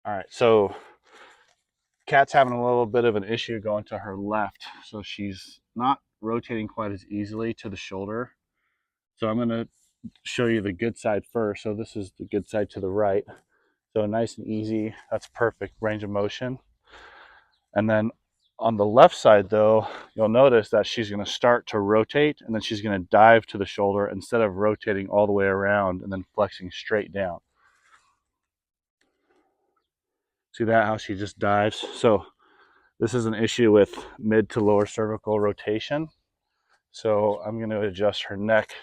All right, so Kat's having a little bit of an issue going to her left, so she's not rotating quite as easily to the shoulder. So I'm going to show you the good side first. So this is the good side to the right. So nice and easy. That's perfect range of motion. And then on the left side, though, you'll notice that she's going to start to rotate and then she's going to dive to the shoulder instead of rotating all the way around and then flexing straight down. See that, how she just dives? So this is an issue with mid to lower cervical rotation. So I'm going to adjust her neck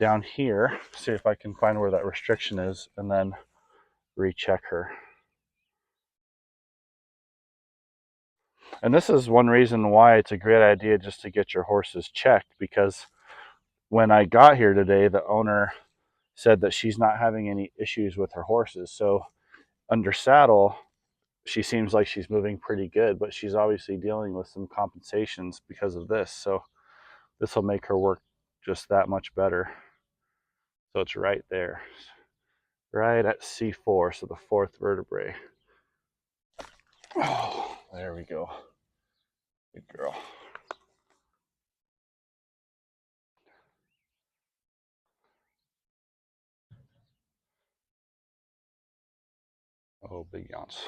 down here, see if I can find where that restriction is, and then recheck her. And this is one reason why it's a great idea just to get your horses checked, because when I got here today, the owner said that she's not having any issues with her horses. So under saddle, she seems like she's moving pretty good, but she's obviously dealing with some compensations because of this. So this will make her work just that much better. So it's right there, right at C4, so the fourth vertebrae. Oh, there we go. Good girl. Oh, big yawns.